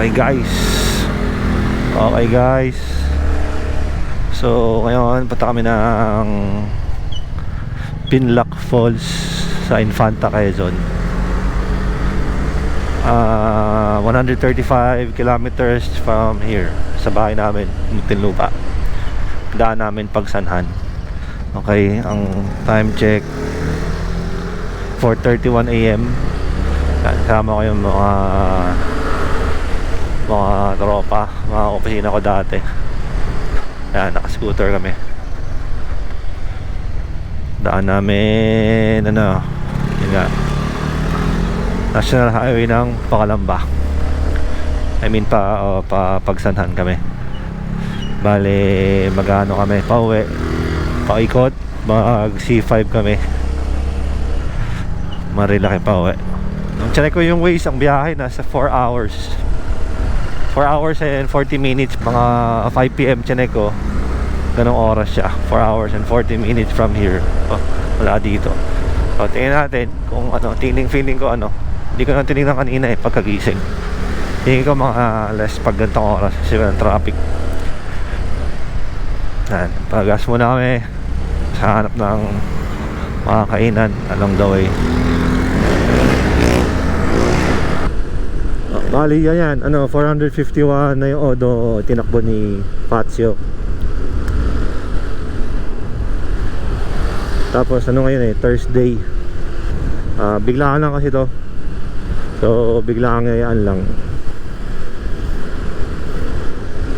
Okay guys, so ngayon punta kami ng Pinlac Falls sa Infanta, Quezon. 135 kilometers from here, sa bahay namin, Muntinlupa. Daan namin Pagsanhan. Okay, ang time check 4:31 AM. Kasama ko yung mga tropa, mga opisina ko dati. Ayan, naka-scooter kami. Daan namin yun nga, National Highway ng Pakalamba. I mean Pagsanhan kami. Bale, magano kami, pauwi, paikot, mag C5 kami, Marilaki pauwi. Nung check ko yung ways, ang biyahe nasa 4 hours and 40 minutes. Mga 5 PM check ko, ganong oras siya. 4 hours and 40 minutes from here. Wala dito. So tingnan natin kung feeling ko hindi ko na tinignan kanina pagkagising. Tingin ko mga less pag gantong oras kasi walang traffic. Yan, pagas muna kami sa hanap ng mga kainan along the way. Bali yan, 451 na yung Odo tinakbo ni Fazio. Tapos ngayon Thursday. Biglaan lang kasi to. So biglaan ngayaan lang.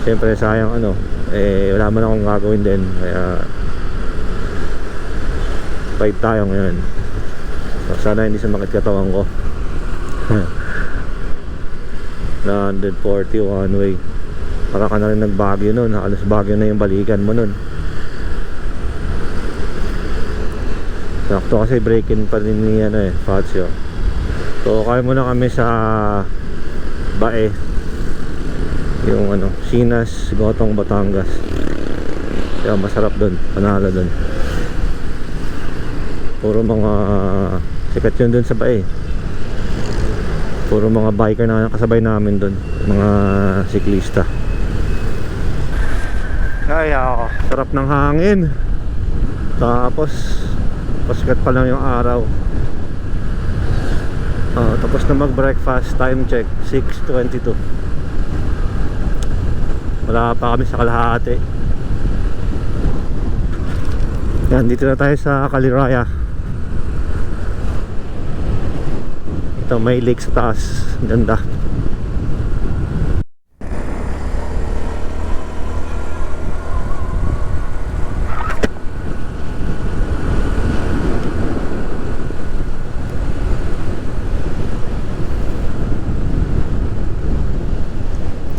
Siyempre sayang wala man akong gagawin din, kaya fight tayo ngayon. So sana hindi sumakit katawan ko. 140 one way. Para ka na rin nagbagyo nun, halos bagyo na yung balikan mo nun. Sakto kasi break-in pa rin ni Fazio. So kaya muna kami sa Bae, yung Sinas, Gotong, Batangas. Kaya masarap dun, panalo dun. Puro mga sikat yun dun sa Bae. Puro mga biker na kasabay namin dun, mga siklista. Kaya sarap ng hangin. Tapos pasikat pa lang yung araw. Tapos na mag breakfast, time check 6:22. Wala pa kami sa kalahati. Yan, dito na tayo sa Kaliraya. Ito, may lake sa taas. Ganda.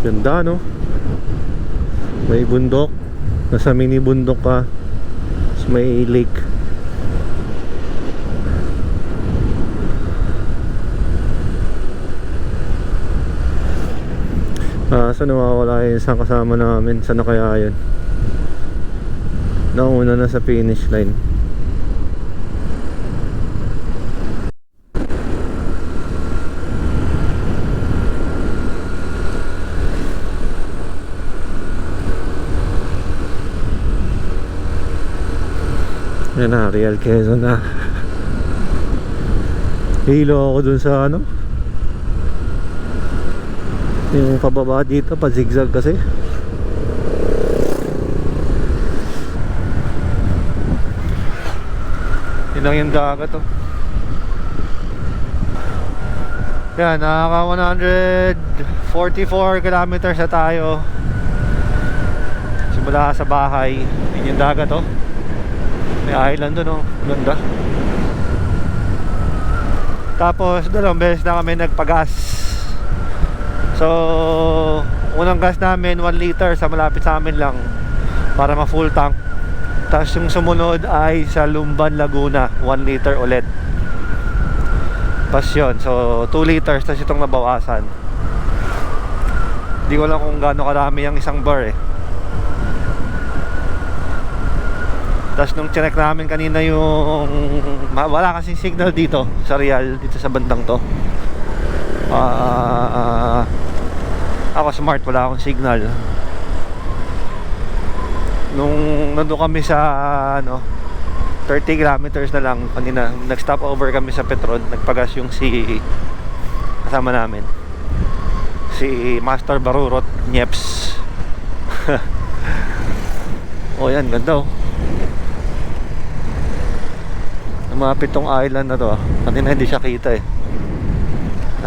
Ganda, no? May bundok. Nasa mini bundok ka. May lake. Saan nawawala yung isang kasama namin? Saan na kaya yun? Nauna na sa finish line. Yan na, Real Quezon na. Hilo ako dun sa yung pababa dito, pa zigzag kasi. Yun lang yung dagat Yan, nakaka 144 kilometers na tayo simula sa bahay. Yun yung dagat may island dun ganda. Tapos dalawang beses na kami nagpagas. So unang gas namin 1 liter sa malapit sa amin lang para ma-full tank. Tapos yung sumunod ay sa Lumban, Laguna, 1 liter ulit. Pas yun, so 2 liters. Tapos itong nabawasan. Hindi ko lang kung gaano karami yung isang bar Tapos nung chinek namin kanina yung wala kasing signal dito sa Real, dito sa bandang to. Ako smart, wala akong signal. Nung nandun kami sa 30 kilometers na lang kanina, nag-stop over kami sa Petron. Nagpagas yung si kasama namin, si Master Barurot Nyeps. Oh yan, ganda oh. Ang mga pitong island na to. Kanina hindi siya kita eh.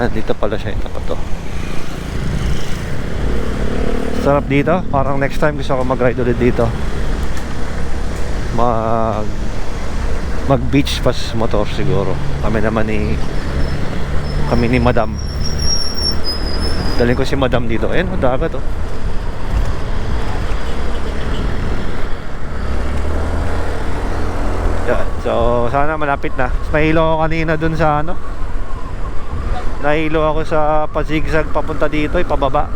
Dito pala siya, ito pa to. Sarap dito, parang next time gusto ko mag-ride ulit dito. Mag beach pas motor siguro. Kami ni Madam. Dalhin ko si Madam dito. Ayan, dagat oh. Yan. So sana malapit na. Nahilo ako kanina dun sa nahilo ako sa pa-zigzag papunta dito, pababa.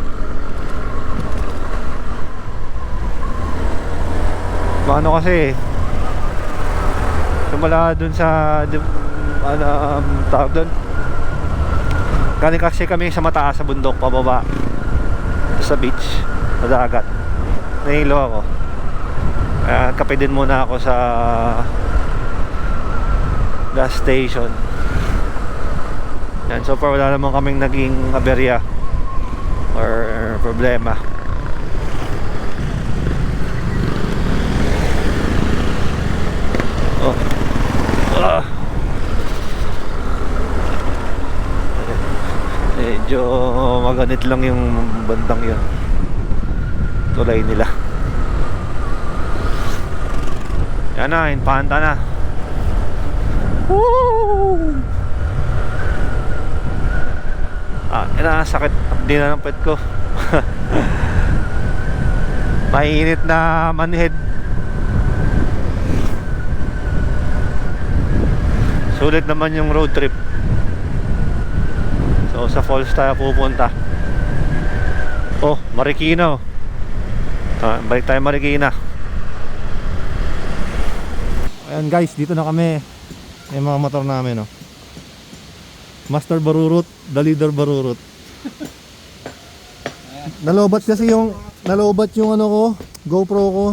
Ano kasi simula dun sa tawag dun, galing kasi kami sa mataas sa bundok pababa sa beach, sa dagat. Nahilo ako. Kape din muna ako sa gas station. Yan, so far wala naman kaming naging aberya or problema. Oh. Medyo maganit lang yung bandang yun, tulay nila. Yan na, inpanta na. Woo! Yan na, sakit din na ng pet ko. Mainit na manhead. Sulit naman yung road trip. So sa falls tayo pupunta. Oh, Marikina oh. Balik tayo Marikina. Ayan guys, dito na kami. Yung mga motor namin oh. Master Barurot, the leader Barurot. Nalobat kasi yung GoPro ko.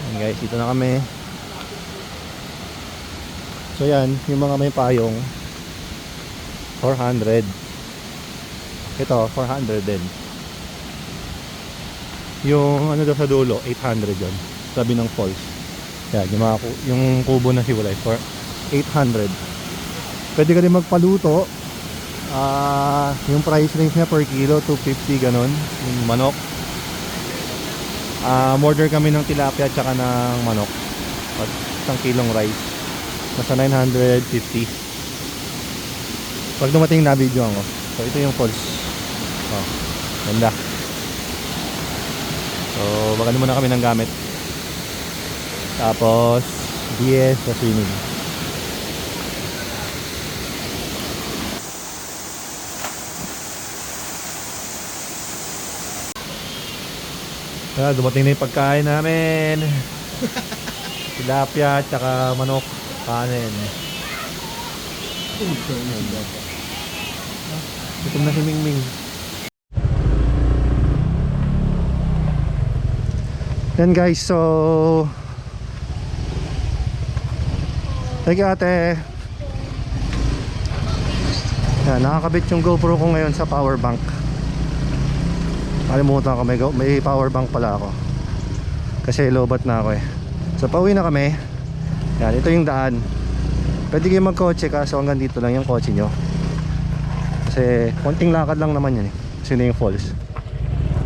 Ayan guys, dito na kami. So yan, yung mga may payong 400. Ito 400 din. Yung daw sa dulo 800 yun, sabi ng falls. Yan, yung kubo na hiwalay for 800. Pwede ka rin magpaluto. Yung price range niya per kilo 250 ganon, yung manok. Order kami ng tilapia at saka ng manok at 1 kilong rice. Nasa 950. Pag dumating na video ko. So ito yung falls. Oh, ganda. So baka muna kami ng gamit. Tapos DS sa swimming. Dumating na yung pagkain namin. Tilapia at saka manok. Kanin. Gutom na si Mingming. Yan guys, so thank you ate. Yan, nakakabit yung GoPro ko ngayon sa power bank. Kalimutan ko may power bank pala ako kasi lobat na ako eh. So pauwi na kami. Yan, ito yung daan. Pwede kayo magkotse kaso hanggang dito lang yung kotse nyo. Kasi konting lakad lang naman yan eh. Kasi na yung falls.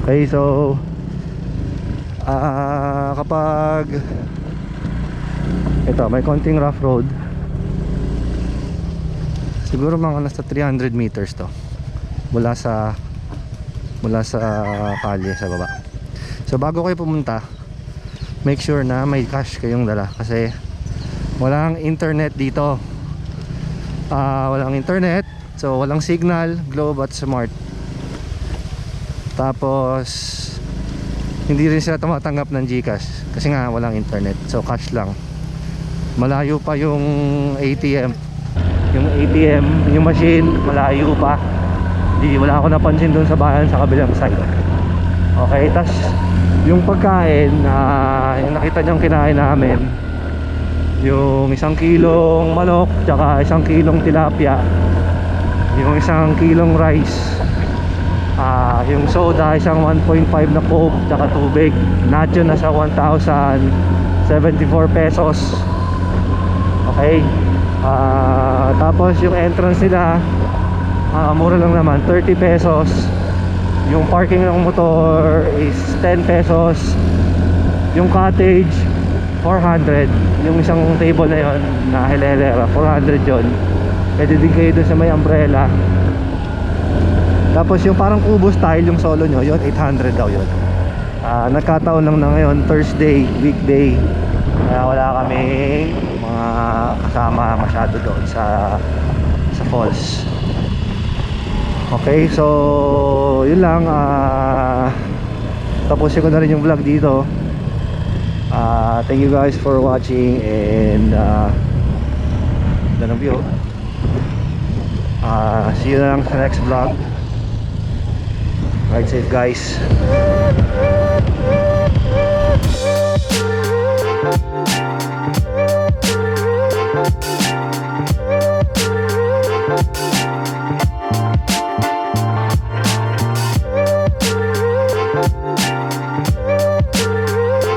Okay, so kapag ito may konting rough road, siguro mga nasa 300 meters to mula sa kalye sa baba. So bago kayo pumunta, make sure na may cash kayong dala kasi walang internet dito. Walang internet, so walang signal, Globe at Smart. Tapos hindi rin sila tumatanggap ng GCash kasi nga walang internet, so cash lang. Malayo pa yung ATM. Yung machine malayo pa. Wala ako napansin doon sa bayan sa kabilang side. Okay, tas yung pagkain yung nakita niyong kinain namin, yung 1 kilong manok tsaka 1 kilong tilapia, yung 1 kilong rice, yung soda, isang 1.5 na coke tsaka tubig, nacho na sa 1,074 pesos. Okay, tapos yung entrance nila, mura lang naman, 30 pesos. Yung parking ng motor is 10 pesos. Yung cottage 400. Yung isang table na yon na hilera, 400 yon. Pwede din kayo dun sa may umbrella. Tapos yung parang kubo style, yung solo nyo, yon 800 daw yon. Nagkataon lang na ngayon Thursday, weekday, kaya wala kami mga kasama masyado doon sa falls. Okay, so yun lang. Tapusin ko na rin yung vlog dito. Thank you guys for watching, and ganda ng view. See you na lang sa next vlog. Ride safe guys.